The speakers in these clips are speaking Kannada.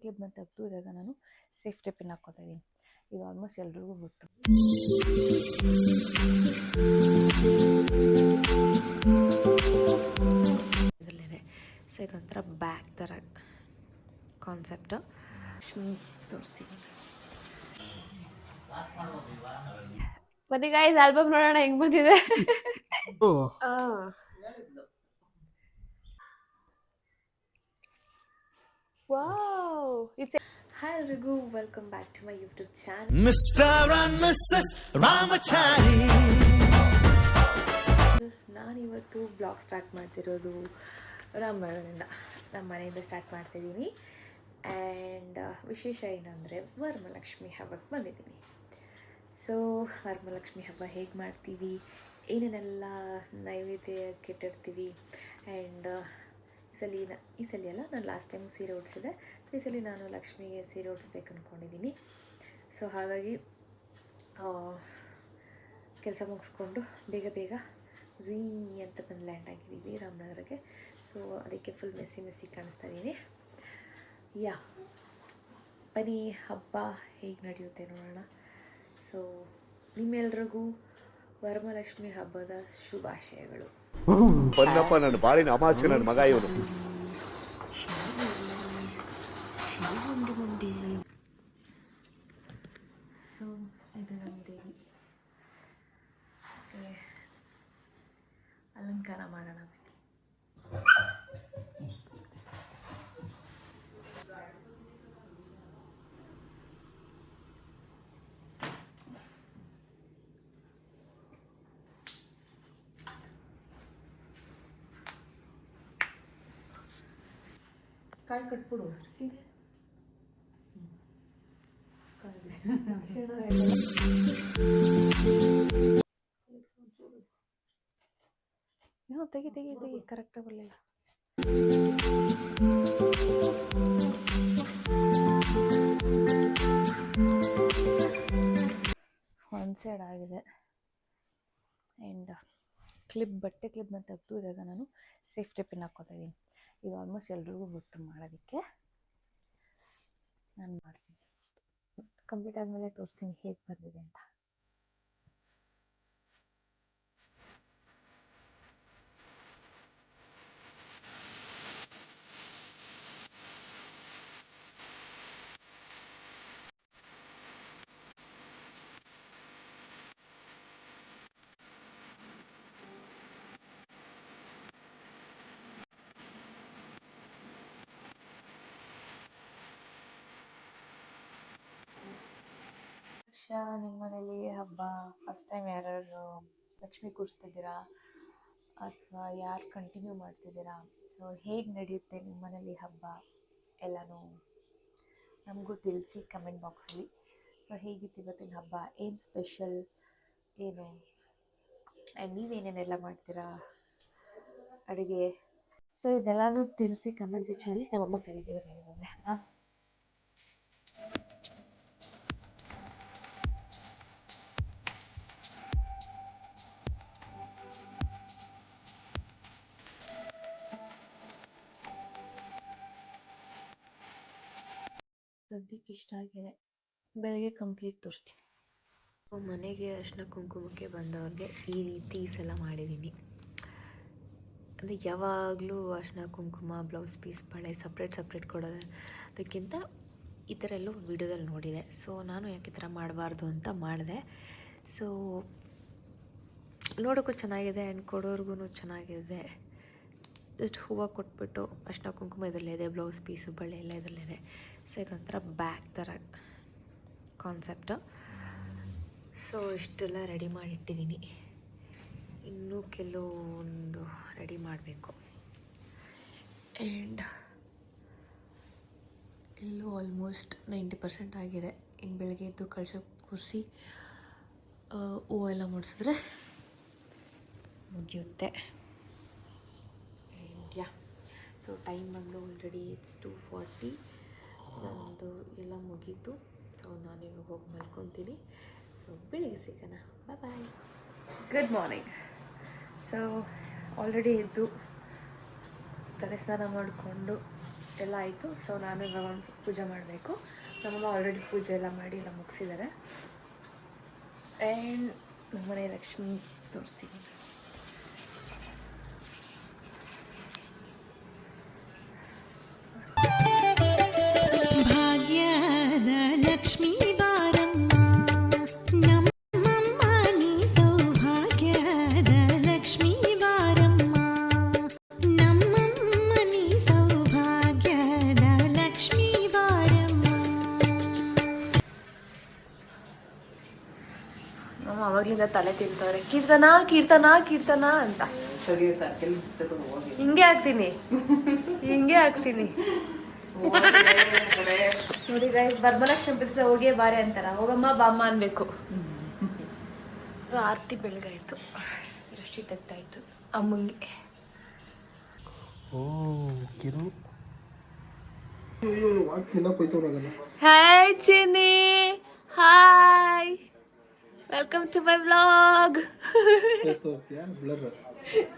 ಕ್ಲಿಪ್ನ ತೆಗೆದು ಇವಾಗ ನಾನು ಸೇಫ್ಟಿ ಪಿನ್ ಹಾಕ್ಕೋತಾ ಇದ್ದೀನಿ. ಇದು ಆಲ್ಮೋಸ್ಟ್ ಎಲ್ರಿಗೂ ಗೊತ್ತು. ಇದರಲ್ಲಿದೆ. ಸೊ ಇದೊಂಥರ ಬ್ಯಾಗ್ ಥರ ಕಾನ್ಸೆಪ್ಟ್. ಲಕ್ಷ್ಮಿ ತೋರಿಸ್ತೀನಿ. ಬನ್ನಿ ಗೈಸ್, ಆಲ್ಬಮ್ ನೋಡೋಣ ಹೆಂಗ್ ಬಂದಿದೆ. ವಾವ್, ಇಟ್ಸ್ ಹಾಯ್ ಎಲ್ರಿಗೂ, welcome back to my YouTube channel. Mister and missus Ramachari. ನಾನಿವತ್ತು ಬ್ಲಾಗ್ ಸ್ಟಾರ್ಟ್ ಮಾಡ್ತಿರೋದು ರಾಮನಗರದಿಂದ, ನಮ್ಮ ಮನೆಯಿಂದ ಸ್ಟಾರ್ಟ್ ಮಾಡ್ತಿದ್ದೀನಿ. ಆ್ಯಂಡ್ ವಿಶೇಷ ಏನಂದರೆ ವರಮಹಾಲಕ್ಷ್ಮಿ ಹಬ್ಬಕ್ಕೆ ಬಂದಿದ್ದೀನಿ. ಸೊ ವರಮಹಾಲಕ್ಷ್ಮಿ ಹಬ್ಬ ಹೇಗೆ ಮಾಡ್ತೀವಿ, ಏನೇನೆಲ್ಲ ನೈವೇದ್ಯಕ್ಕೆ ಇಟ್ಟಿರ್ತೀವಿ. ಆ್ಯಂಡ್ ಈ ಸಲ ಅಲ್ಲ, ನಾನು ಲಾಸ್ಟ್ ಟೈಮ್ ಸೀರೆ ಉಡಿಸಿದೆ. ಈ ಸಲ ನಾನು ಲಕ್ಷ್ಮಿಗೆ ಸೀರೆ ಉಡಿಸ್ಬೇಕು ಅಂದ್ಕೊಂಡಿದ್ದೀನಿ. ಸೊ ಹಾಗಾಗಿ ಕೆಲಸ ಮುಗಿಸ್ಕೊಂಡು ಬೇಗ ಝುಯ್ ಅಂತ ಬಂದು ಲ್ಯಾಂಡ್ ಆಗಿದ್ದೀವಿ ರಾಮನಗರಕ್ಕೆ. ಸೊ ಅದಕ್ಕೆ ಫುಲ್ ಮೆಸ್ಸಿ ಕಾಣಿಸ್ತಾ ಇದ್ದೀನಿ. ಬನ್ನಿ ಹಬ್ಬ ಹೇಗೆ ನಡೆಯುತ್ತೆ ನೋಡೋಣ. ಸೊ ನಿಮ್ಮೆಲ್ರಿಗೂ ವರಮಹಾಲಕ್ಷ್ಮಿ ಹಬ್ಬದ ಶುಭಾಶಯಗಳು. ನನ್ನ ಬಾಳಿನ ಅಮಾಸ್ಯ ನನ್ನ ಮಗ ಇವನು. ಸೊ ಇದು ನಮ್ಮ ದೇವಿ. ಅಲಂಕಾರ ಮಾಡೋಣ. ಕಾಳು ಕಟ್ಬಿಡು ಸೀರೆ. ತೆಗಿ ಕರೆಕ್ಟಾಗಿ ಬರಲಿಲ್ಲ. ಒನ್ ಸೈಡ್ ಆಗಿದೆ. ಆ್ಯಂಡ್ ಬಟ್ಟೆ ಕ್ಲಿಪ್ನ ತೆಗೆದು ಇವಾಗ ನಾನು ಸೇಫ್ಟಿ ಪಿನ್ ಹಾಕ್ಕೋತಾ ಇದ್ದೀನಿ. ಇದು ಆಲ್ಮೋಸ್ಟ್ ಎಲ್ರಿಗೂ ಗೊತ್ತು ಮಾಡೋದಕ್ಕೆ. ನಾನು ಮಾಡ್ತೀನಿ. ಕಂಪ್ಲೀಟ್ ಆದಮೇಲೆ ತೋರಿಸ್ತೀನಿ ಹೇಗೆ ಬಂದಿದೆ ಅಂತ. ನಿಮ್ಮ ಮನೇಲಿ ಹಬ್ಬ ಫಸ್ಟ್ ಟೈಮ್ ಯಾರು ಲಕ್ಷ್ಮಿ ಕೂರಿಸ್ತಿದ್ದೀರಾ ಅಥವಾ ಯಾರು ಕಂಟಿನ್ಯೂ ಮಾಡ್ತಿದ್ದೀರಾ? ಸೊ ಹೇಗೆ ನಡೆಯುತ್ತೆ ನಿಮ್ಮ ಮನೇಲಿ ಹಬ್ಬ ಎಲ್ಲನೂ ನಮಗೂ ತಿಳಿಸಿ ಕಮೆಂಟ್ ಬಾಕ್ಸಲ್ಲಿ. ಸೊ ಹೇಗಿತ್ತು ಇವತ್ತಿನ ಹಬ್ಬ, ಏನು ಸ್ಪೆಷಲ್ ಏನು, ಆ್ಯಂಡ್ ನೀವೇನೇನೆಲ್ಲ ಮಾಡ್ತೀರಾ ಅಡುಗೆ? ಸೊ ಇದೆಲ್ಲನೂ ತಿಳಿಸಿ ಕಮೆಂಟ್ ಸೆಕ್ಷನಲ್ಲಿ. ನಮ್ಮಮ್ಮ ಕರೀತಿದ್ದಾರೆ ಹೇಳಿದ್ರೆ ಸದ್ಯಕ್ಕೆ ಇಷ್ಟ ಆಗಿದೆ. ಬೆಳಗ್ಗೆ ಕಂಪ್ಲೀಟ್ ತೋರಿಸ್ತೀನಿ. ಮನೆಗೆ ಅರಿಶಿನ ಕುಂಕುಮಕ್ಕೆ ಬಂದವ್ರಿಗೆ ಈ ರೀತಿ ಈ ಸಲ ಮಾಡಿದ್ದೀನಿ. ಅಂದರೆ ಯಾವಾಗಲೂ ಅರಿಶಿನ ಕುಂಕುಮ, ಬ್ಲೌಸ್ ಪೀಸ್, ಬಳೆ ಸಪ್ರೇಟ್ ಕೊಡೋದಕ್ಕಿಂತ ಈ ಥರ ಎಲ್ಲೂ ವಿಡಿಯೋದಲ್ಲಿ ನೋಡಿದೆ. ಸೊ ನಾನು ಯಾಕೆ ಈ ಥರ ಮಾಡಬಾರ್ದು ಅಂತ ಮಾಡಿದೆ. ಸೊ ನೋಡೋಕ್ಕೂ ಚೆನ್ನಾಗಿದೆ ಆ್ಯಂಡ್ ಕೊಡೋರ್ಗು ಚೆನ್ನಾಗಿದೆ. ಜಸ್ಟ್ ಹೂವು ಕೊಟ್ಬಿಟ್ಟು ಅರಿಶಿನ ಕುಂಕುಮ ಇದರಲ್ಲೇ ಇದೆ, ಬ್ಲೌಸ್ ಪೀಸು, ಬಳೆ ಎಲ್ಲ ಇದರಲ್ಲೇ ಇದೆ. ಸೊ ಇದೊಂಥರ ಬ್ಯಾಗ್ ಥರ ಕಾನ್ಸೆಪ್ಟು. ಸೊ ಇಷ್ಟೆಲ್ಲ ರೆಡಿ ಮಾಡಿಟ್ಟಿದ್ದೀನಿ. ಇನ್ನೂ ಕೆಲವೊಂದು ರೆಡಿ ಮಾಡಬೇಕು. ಆ್ಯಂಡ್ ಎಲ್ಲೂ ಆಲ್ಮೋಸ್ಟ್ 90% ಆಗಿದೆ. ಇನ್ನು ಬೆಳಗ್ಗೆ ಎದ್ದು ಕಳಶ ಕೂರಿಸಿ ಹೂವೆಲ್ಲ ಮುಡಿಸಿದ್ರೆ ಮುಗಿಯುತ್ತೆ. ಆ್ಯಂಡ್ ಸೊ ಟೈಮ್ ಬಂದು ಆಲ್ರೆಡಿ ಇಟ್ಸ್ 2:40. ನಂದು ಎಲ್ಲ ಮುಗೀತು. ಸೊ ನಾನು ಇವಾಗ ಹೋಗಿ ಮಲ್ಕೊತೀನಿ. ಸೊ ಬೆಳಿಗ್ಗೆ ಸಿಗೋಣ. Bye. Good morning. So already ಎದ್ದು ತಲೆ ಸ್ನಾನ ಮಾಡಿಕೊಂಡು ಎಲ್ಲ ಆಯಿತು. ಸೊ ನಾನು ಇವಾಗ ಒಂದು ಪೂಜೆ ಮಾಡಬೇಕು. ನಮ್ಮಮ್ಮ ಆಲ್ರೆಡಿ ಪೂಜೆ ಎಲ್ಲ ಮಾಡಿ ಎಲ್ಲ ಮುಗಿಸಿದ್ದಾರೆ. ಆ್ಯಂಡ್ ನಮ್ಮನೆ ಲಕ್ಷ್ಮಿ ತೋರಿಸ್ತೀನಿ. ಭಾಗ್ಯದ ಲಕ್ಷ್ಮೀ ಬಾರಮ್ಮ ನಮ್ಮಮ್ಮ ನೀ ಸೌಭಾಗ್ಯದ ಲಕ್ಷ್ಮೀ ಬಾರಮ್ಮ ನಮ್ಮಮ್ಮ ನೀ ಸೌಭಾಗ್ಯದ ಲಕ್ಷ್ಮೀ ಬಾರಮ್ಮ. ನಮ್ಮ ಅವಾಗಲಿಂದ ತಲೆ ತಿಂತವ್ರೆ, ಕೀರ್ತನ ಕೀರ್ತನ ಕೀರ್ತನ ಅಂತ. ಹಿಂಗೆ ಆಗ್ತೀನಿ ನೋಡಿ ಗೈಸ್, ವರಮಹಾಲಕ್ಷ್ಮಿ ದಿವಸ ಹೋಗೇ ಬಾರೆ ಅಂತಾರ, ಹೋಗಮ್ಮ ಬಾಮ್ಮ ಅನ್ಬೇಕು. ಆರತಿ ಬೆಳಗಾಯ್ತು, ದೃಷ್ಟಿ ತೆಗ್ದಾಯ್ತು ಅಮ್ಮಂಗೆ. Hi Chinni, hi, welcome to my vlog.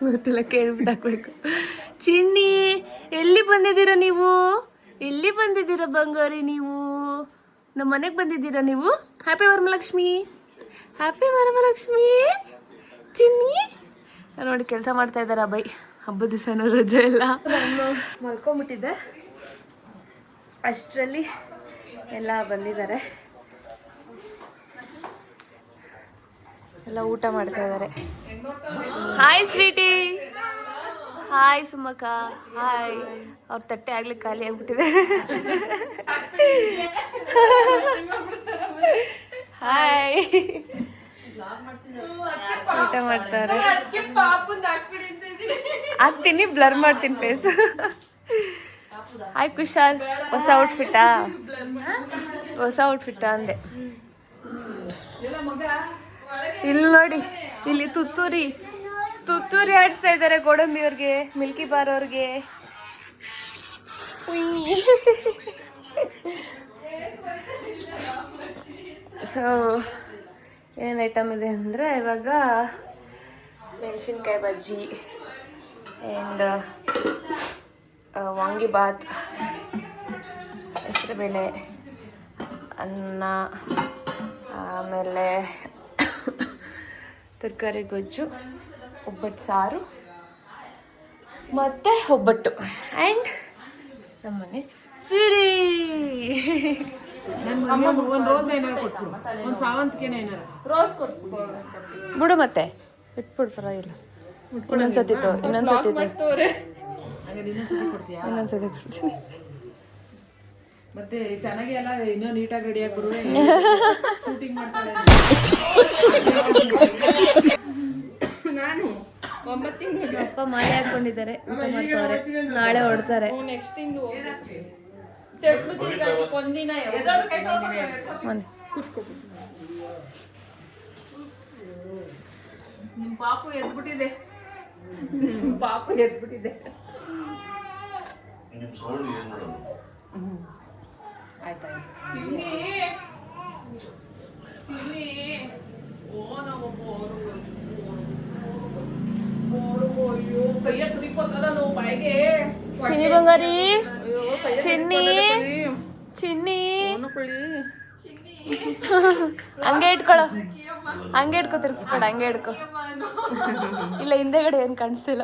ಗೊತ್ತಿಲ್ಲ, ಕೇಳ್ಬಿಟ್ಟು ಹಾಕ್ಬೇಕು. ಚಿನ್ನಿ, ಎಲ್ಲಿ ಬಂದಿದ್ದೀರಾ ನೀವು? ಎಲ್ಲಿ ಬಂದಿದ್ದೀರಾ ಬಂಗಾರಿ ನೀವು? ನಮ್ಮ ಮನೆಗೆ ಬಂದಿದ್ದೀರಾ ನೀವು? Happy Varamahalakshmi, happy Varamahalakshmi. ಚಿನ್ನಿ ನೋಡಿ ಕೆಲಸ ಮಾಡ್ತಾ ಇದ್ದಾರೆ ಅಬ್ಬೈ. ಹಬ್ಬದ ದಿವಸನೂ ರಜೆ ಎಲ್ಲ. ನಾನು ಮಲ್ಕೊಂಬಿಟ್ಟಿದ್ದೆ, ಅಷ್ಟರಲ್ಲಿ ಎಲ್ಲ ಬಂದಿದ್ದಾರೆ, ಎಲ್ಲ ಊಟ ಮಾಡ್ತಾ ಇದ್ದಾರೆ. ಹಾಯ್ ಸ್ವೀಟಿ, ಹಾಯ್ ಸುಮಕ್ಕ, ಹಾಯ್. ಅವ್ರ ತಟ್ಟೆ ಆಗ್ಲಿ ಖಾಲಿ ಆಗ್ಬಿಟ್ಟಿದೆ. ಹಾಯ್, ಊಟ ಮಾಡ್ತಾರೆ. ಹಾಕ್ತೀನಿ, ಬ್ಲರ್ ಮಾಡ್ತೀನಿ ಫೇಸ್. ಹಾಯ್ ಕುಶಾಲ್, ಹೊಸ ಔಟ್ಫಿಟ್ಟಾ? ಹೊಸ ಔಟ್ಫಿಟ್ಟಾ ಅಂದೆ. ಇಲ್ಲಿ ನೋಡಿ, ಇಲ್ಲಿ ತುತ್ತೂರಿ ಆಡಿಸ್ತಾ ಇದ್ದಾರೆ ಗೋಡಂಬಿ ಅವ್ರಿಗೆ, ಮಿಲ್ಕಿ ಬಾರ್ ಅವ್ರಿಗೆ. ಸೊ ಏನು ಐಟಮ್ ಇದೆ ಅಂದರೆ, ಇವಾಗ ಮೆಣಸಿನ್ಕಾಯಿ ಬಜ್ಜಿ ಆ್ಯಂಡ್ ವಾಂಗಿಬಾತ್, ಹೆಸರುಬೇಳೆ ಅನ್ನ, ಆಮೇಲೆ ತರಕಾರಿ ಗೊಜ್ಜು, ಒಬ್ಬಟ್ಟು ಸಾರು ಮತ್ತು ಒಬ್ಬಟ್ಟು. ಆ್ಯಂಡ್ ನಮ್ಮನೆ ಸೀರೆ. ಬಿಡು ಮತ್ತೆ ಇಟ್ಬಿಡು, ಪರವಾಗಿಲ್ಲ. ಇನ್ನೊಂದ್ಸತಿ ಕೊಡ್ತೀನಿ. ಮತ್ತೆ ಚೆನ್ನಾಗಿ ಎಲ್ಲ ಇನ್ನೂ ನೀಟಾಗಿ ರೆಡಿ ಆಗ್ಬಿಡು. ನಾನು 9 ತಿಂಗಳು ಅಪ್ಪ ಮಾಲೆ ಹಾಕೊಂಡಿದ್ದಾರೆ, ಊಟ ಮಾಡ್ತಾರೆ, ನಾಳೆ ಹೊಡ್ತಾರೆ. ನಿಮ್ ಪಾಪು ಎದ್ಬಿಟ್ಟಿದೆ. ಆಯ್ತಾಯ್ತು. ಚಿನ್ನಿ ಚಿನ್ನಿ ಬಂಗಾರಿ, ಚಿನ್ನಿ ಹಂಗೆ ಇಟ್ಕೊಳ್ಳೋ, ಹಂಗೆ ಇಟ್ಕೊ, ತಿರ್ಗಿಸ್ಬೇಡ, ಹಂಗೆ ಇಟ್ಕೊ. ಇಲ್ಲ, ಹಿಂದೆಗಡೆ ಏನು ಕಾಣಿಸ್ತಿಲ್ಲ,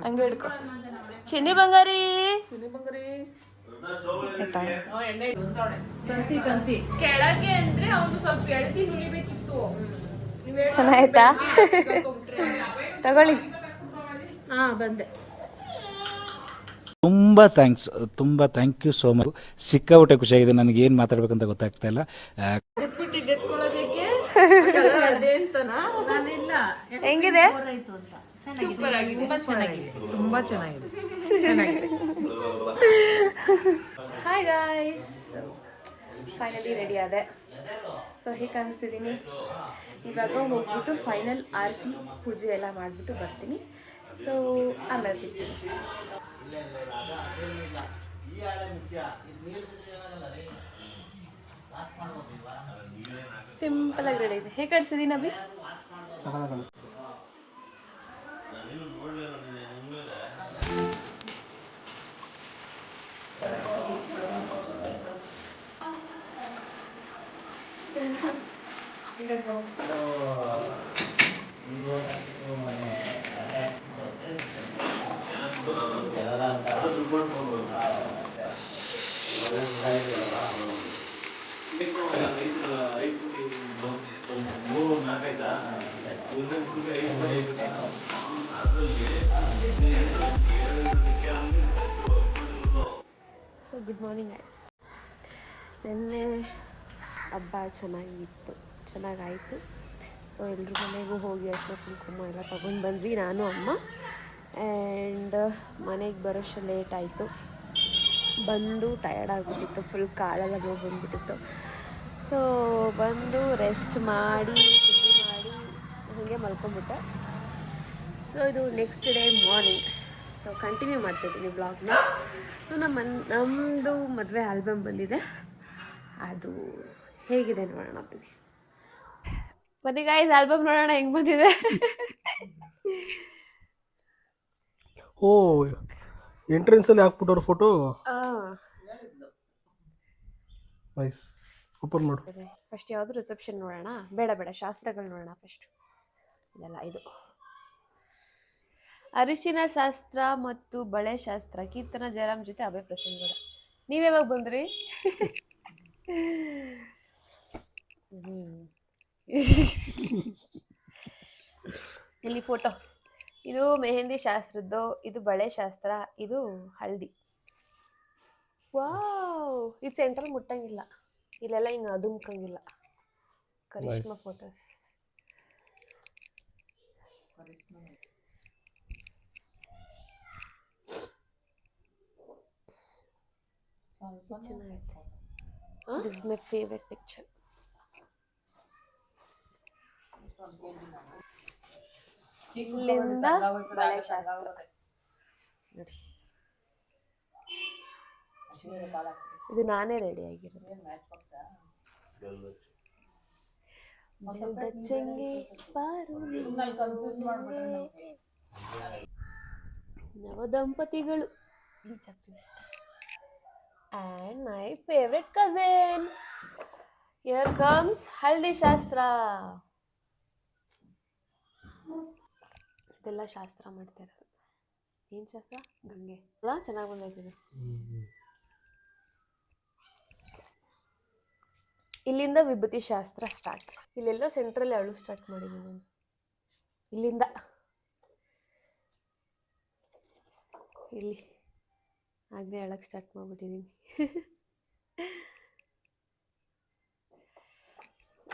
ಹಂಗೆ ಇಟ್ಕೊ. ಚಿನ್ನಿ ಬಂಗಾರಿ ಕೆಳಗೆ ಅಂದ್ರೆ ಅವನು ಸ್ವಲ್ಪ ಎಳ್ದಿ ನುಲಿಬೇಕಿತ್ತು. ಚೆನ್ನಾಯ್ತಾ? ತಗೊಳ್ಳಿ. ಬಂದೆ. ತುಂಬ ಥ್ಯಾಂಕ್ ಯು ಸೋ ಮಚ್. ಸಿಕ್ಕಾಬಿಟ್ಟೆ ಖುಷಿಯಾಗಿದೆ. ನನಗೆ ಏನು ಮಾತಾಡ್ಬೇಕಂತ ಗೊತ್ತಾಗ್ತಾ ಇಲ್ಲ. ಹೆಂಗಿದೆ? ತುಂಬಾ ಚೆನ್ನಾಗಿದೆ. ಹಾಯ್ ಗಾಯ್ಸ್, ಫೈನಲಿ ರೆಡಿ ಆದೆ. ಸೊ ಹೀಗೆ ಕಾಣಿಸ್ತಿದ್ದೀನಿ. ಇವಾಗ ಹೋಗ್ಬಿಟ್ಟು ಫೈನಲ್ ಆರತಿ ಪೂಜೆ ಎಲ್ಲ ಮಾಡಿಬಿಟ್ಟು ಬರ್ತೀನಿ. ಸೊ ಆಮೇಲೆ ಸಿಗ್ತೀನಿ. ಸಿಂಪಲ್ ಆಗಿ ರೆಡಿ ಇದೆ. ಹೇಗೆ ಕಾಣಿಸ್ತಿದ್ದೀನಿ Abhi? So good morning guys. ನಿನ್ನೆ ಹಬ್ಬ ಚೆನ್ನಾಗಾಯಿತು. ಸೊ ಎಲ್ಲರ ಮನೆಗೂ ಹೋಗಿ ಅರ್ಶಿನ ಕುಂಕುಮ ಎಲ್ಲ ತೊಗೊಂಡು ಬಂದ್ವಿ, ನಾನು ಅಮ್ಮ. ಆ್ಯಂಡ್ ಮನೆಗೆ ಬರೋಷ್ಟು ಲೇಟ್ ಆಯಿತು. ಬಂದು ಟಯರ್ಡ್ ಆಗಿಬಿಟ್ಟಿತ್ತು, ಫುಲ್ ಕಾಲೆಲ್ಲ ನೋವು ಬಂದುಬಿಟ್ಟಿತ್ತು. ಸೊ ಬಂದು ರೆಸ್ಟ್ ಮಾಡಿ ತಿಂಡಿ ಮಾಡಿ ಹಾಗೆ ಮಲ್ಕೊಂಬಿಟ್ಟೆ. ಸೊ ಇದು next day morning. So continue ಮಾಡ್ತಿದ್ದೀನಿ ಬ್ಲಾಗ್ನ. ನಮ್ಮದು ಮದುವೆ ಆಲ್ಬಮ್ ಬಂದಿದೆ, ಅದು ಹೇಗಿದೆ ನೋಡೋಣ ಬನ್ನಿ. ಬನ್ನಿ ಗಾಯ್ಸ್, ಆಲ್ಬಮ್ ನೋಡೋಣ ಹೆಂಗೆ ಬಂದಿದೆ. ಓ, ಎಂಟ್ರೆನ್ಸಲ್ಲಿ ಹಾಕ್ಬಿಟ್ಟವ್ರ ಫೋಟೋ. ನೈಸ್, ಓಪನ್ ಮಾಡು. ಫಸ್ಟ್ ಯಾವುದು ರಿಸೆಪ್ಷನ್ ನೋಡೋಣ? ಬೇಡ, ಶಾಸ್ತ್ರಗಳು ನೋಡೋಣ ಫಸ್ಟ್. ಇದೆಲ್ಲ ಇದು ಅರಿಶಿನ ಶಾಸ್ತ್ರ ಮತ್ತು ಬಳೆ ಶಾಸ್ತ್ರ, ಕೀರ್ತನ ಜಯರಾಮ್ ಜೊತೆ ಅಭಯ ಪ್ರಸಂಗದ. ನೀವ್ಯಾವಾಗ ಬಂದ್ರಿ? ಇಲ್ಲಿ ಫೋಟೋ. ಇದು ಮೆಹಂದಿ ಶಾಸ್ತ್ರದ್ದು, ಇದು ಬಳೆ ಶಾಸ್ತ್ರ, ಇದು ಹಳದಿ. ವಾವ್, ಇದು ಸೆಂಟ್ರಲ್ ಮುಟ್ಟಂಗಿಲ್ಲ, ಇಲ್ಲೆಲ್ಲ ಹಿಂಗೆ ಅದುಮ್ಕಂಗಿಲ್ಲ. ಕರಿಷ್ಮಾ ಫೋಟೋಸ್. ಚೆನ್ನಾಗೈತೆ. This is my favourite picture. ಇಲ್ಲಿಂದ ಬಳೆ ಶಾಸ್ತ್ರ ನೋಡಿ. ಇದು ನಾನೇ ರೆಡಿ ಆಗಿರೋದು. ಚೆಂಗೆ ಪಾರು ನವ ದಂಪತಿಗಳು ರೀಚ್ ಆಗ್ತಿದೆ. And my favorite cousin. Here comes Haldi Shastra. ಇದೆಲ್ಲ ಶಾಸ್ತ್ರ ಮಾಡ್ತಾ ಇರೋದು. ಏನು ಶಾಸ್ತ್ರ? ಗಂಗೆ ಅಲ್ಲ, ಚೆನ್ನಾಗಿ ಬಂದೈತಿದೆ. ಇಲ್ಲಿಂದ ವಿಭೂತಿ ಶಾಸ್ತ್ರ ಸ್ಟಾರ್ಟ್. ಇಲ್ಲೆಲ್ಲ ಸೆಂಟ್ರಲ್ಲಿ ಅಳು ಸ್ಟಾರ್ಟ್ ಮಾಡಿದ್ದೀನಿ ನಾನು. ಇಲ್ಲಿಂದ ಇಲ್ಲಿ ಆಗಲೇ ಅಳಕ್ಕೆ ಸ್ಟಾರ್ಟ್ ಮಾಡಿಬಿಟ್ಟಿದ್ದೀನಿ.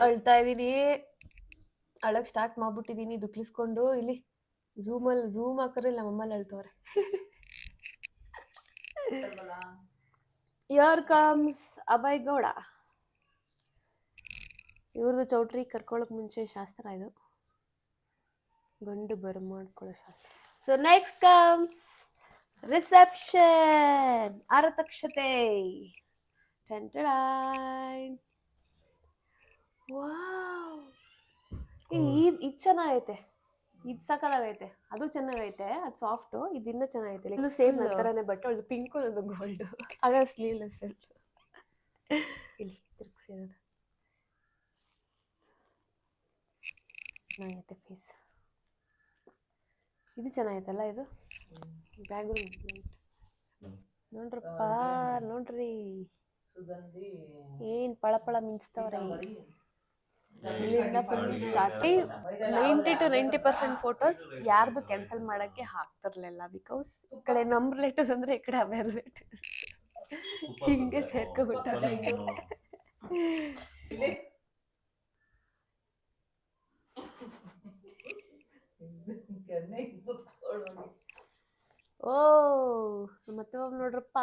ಅಳ್ತಾ ಇದ್ದೀನಿ, ಅಳಕ್ಕೆ ಸ್ಟಾರ್ಟ್ ಮಾಡಿಬಿಟ್ಟಿದ್ದೀನಿ ದುಕ್ಲಿಸ್ಕೊಂಡು. ಇಲ್ಲಿ ಝೂಮ್ ಹಾಕಿದ್ರೆ ನಮ್ಮಮ್ಮಲ್ಲಿ ಅಳ್ತವ್ರೆ. Here comes Abhay Gowda. ಇವ್ರದ್ದು ಚೌಟ್ರಿ ಕರ್ಕೊಳ್ಳೋಕೆ ಮುಂಚೆ ಶಾಸ್ತ್ರ ಇದು, ಗಂಡು ಮಾಡ್ಕೊಳ್ಳೋ ಶಾಸ್ತ್ರ. ಸೊ ನೆಕ್ಸ್ಟ್ ಕಮ್ಸ್ ರಿಸೆಪ್ಷನ್, ಆರತಕ್ಷತೆ. ವಾವ್, ಇದು ಚೆನ್ನಾಗೈತೆ, ಇದು ಸಕಲಾಗೈತೆ. ಅದು ಚೆನ್ನಾಗೈತೆ, ಅದು ಸಾಫ್ಟು, ಇದು ಇನ್ನೂ ಚೆನ್ನಾಗೈತೆ. ಇದು ಸೇಮ್ ಥರನೇ, ಬಟ್ ಅದು ಪಿಂಕು, ಅದು ಗೋಲ್ಡು. ಆಗ ಸ್ಲೀವ್ಲೆಸ್ ಇಲ್ಲಿ ತಿರುಗಿಸಿರೋದು ಚೆನ್ನಾಗೈತೆ. ಫೇಸ್ ಇದು ಚೆನ್ನಾಗೈತಲ್ಲ, ಇದು ಬ್ಯಾಕ್ಗ್ರೌಂಡ್ ಲೈಟ್ ನೋಡ್ರಪ್ಪ, ನೋಡ್ರಿ ಏನ್ ಪಳಪಳ ಮಿಂಚ್ತವ್ರೆ. ಇಲ್ಲಿಂದ ಫುಲ್ ಸ್ಟಾರ್ಟಿಂಗ್ 90% ಫೋಟೋಸ್ ಯಾರ್ದು ಕ್ಯಾನ್ಸಲ್ ಮಾಡಕ್ಕೆ ಹಾಕ್ತಿರ್ಲಿಲ್ಲ. ಬಿಕಾಸ್ ಈ ಕಡೆ ನಮ್ ರಿಲೇಟಿವ್ಸ್ ಅಂದ್ರೆ ಈ ಕಡೆ ಅವೇ ರಿಲೇಟಿವ್ಸ್ ಹಿಂಗೆ ಸೇರ್ಕೊಬಿಟ್ಟಾರೆ. ಓ, ನಮ್ಮ ಅತ್ತೆ ಬಾಬು ನೋಡ್ರಪ್ಪ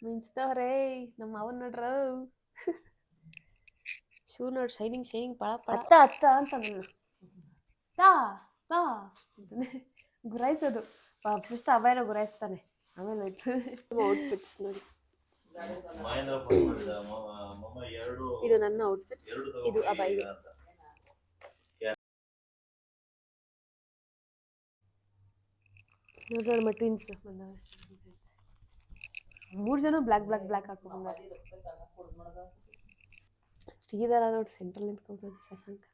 ಮಿಂಚ್ತವ್ರೆ. ನಮ್ಮ ಅವನ್ ನೋಡ್ರ ಶೂ ನೋಡಿ, ಶೈನಿಂಗ್ ಪಳ ಪಳ. ಅತ್ತ ಅಂತ ನನ್ನ ತಾ ಗುರಾಯಿಸೋದು. ಫಸ್ಟ್ ಅಭಯನ ಗುರಾಯಿಸ್ತಾನೆ, ಆಮೇಲೆ ಹೋಯ್ತು. ಔಟ್ಫಿಟ್ಸ್ ನೋಡಿ, ಇದು ನನ್ನ ಔಟ್ಫಿಟ್ಸ್, ಇದು ಅಭಯ್. ನೋಡ್ರಿ ನಮ್ಮ ಟ್ವಿನ್ಸ್ ಬಂದವ್ರೆ. 3 ಜನ ಬ್ಲ್ಯಾಕ್ ಹಾಕೊಂಡು ಬಂದಾರೆ. ಶ್ರೀಧರ ನೋಡಿ ಸೆಂಟ್ರಲ್ ನಿಂತ್ಕೊಂಡ್ರೆ ಶಶಾಂಕ್.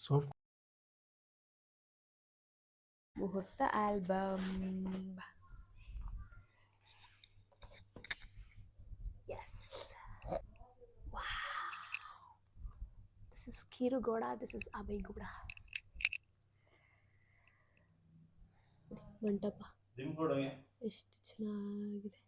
ಸಾಫ್ಟ್. ಮುಹೂರ್ತ album. Yes. This is Keeru Gowda, this is Abhay Gowda. ಮಂಟಪ ಎಷ್ಟು ಚೆನ್ನಾಗಿದೆ.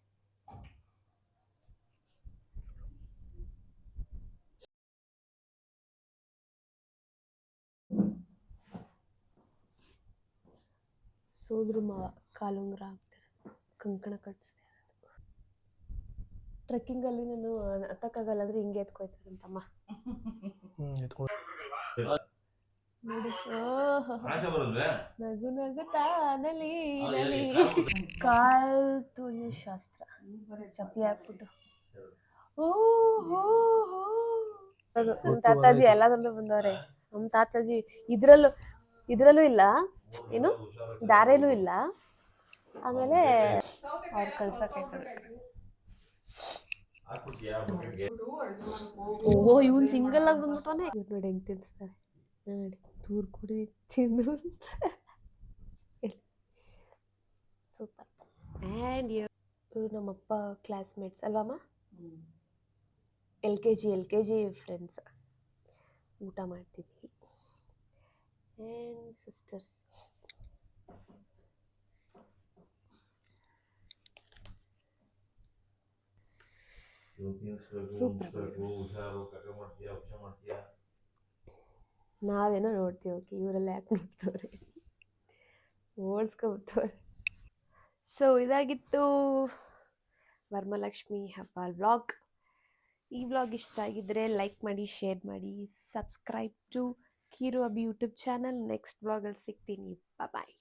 ಸೋದ್ರ ಮಾವ ಕಾಲುಂಗ್ರ ಆಗ್ತಾರೆ, ಕಂಕಣ ಕಟ್ಟಿಸ್ತಾ ಇರೋದು. ಟ್ರೆಕ್ಕಿಂಗಲ್ಲಿ ನಾನು ಹತ್ತಕ್ಕಾಗಲ್ಲ ಅಂದ್ರೆ ಹಿಂಗೆ ಎತ್ಕೊಯ್ತಾರಂತಮ್ಮ ಎತ್ಕೊಂಡು ನೋಡಿ. ಓಹೋ, ನಗು ನಗುತ್ತಾ ನಲಿ ನಲಿ. ಕಾಲ್ ತುಳಿಯೋ ಶಾಸ್ತ್ರ, ಚಪ್ಪಲಿ ಹಾಕ್ಬಿಟ್ಟು. ನಮ್ಮ ತಾತಾಜಿ ಎಲ್ಲದರಲ್ಲೂ ಬಂದವ್ರೆ. ನಮ್ಮ ತಾತಾಜಿ ಇದ್ರಲ್ಲೂ ಇಲ್ಲ, ಏನು ದಾರೇಲೂ ಇಲ್ಲ. ಆಮೇಲೆ ಅವ್ರು ಕಳ್ಸಕ್ಕಾಯ್ತದೆ. ಓಹೋ, ಇವನ್ ಸಿಂಗಲ್ ಆಗಿ ಬಂದ್ಬಿಟ್ಟವನೆ. ನೋಡಿ ಹೆಂಗ್ ತಿನ್ಸ್ತಾರೆ ನೋಡಿ, ತೂರ್ ಕುಡಿ ತಿಂದು. ಸೂಪರ್. ಆ್ಯಂಡ್ ಇವರು ನಮ್ಮಪ್ಪ ಕ್ಲಾಸ್ಮೇಟ್ಸ್ ಅಲ್ವಮ್ಮ? L K G friends. ಊಟ ಮಾಡ್ತಿದ್ವಿ. And sisters. ಸೂಪರ್. ನಾವೇನೋ ನೋಡ್ತೀವಿ, ಓಕೆ, ಇವರೆಲ್ಲ ಯಾಕೆ ನೋಡ್ತವ್ರೆ, ಓಡಿಸ್ಕೊಬಿಡ್ತವ್ರೆ. ಸೊ ಇದಾಗಿತ್ತು ವರಮಹಾಲಕ್ಷ್ಮಿ ಹಬ್ಬ ವ್ಲಾಗ್. ಈ ವ್ಲಾಗ್ ಇಷ್ಟ ಆಗಿದ್ದರೆ ಲೈಕ್ ಮಾಡಿ, ಶೇರ್ ಮಾಡಿ, subscribe to Keeru Abhi YouTube channel. Next ವ್ಲಾಗಲ್ಲಿ ಸಿಗ್ತೀನಿ. ಬಾಯ್.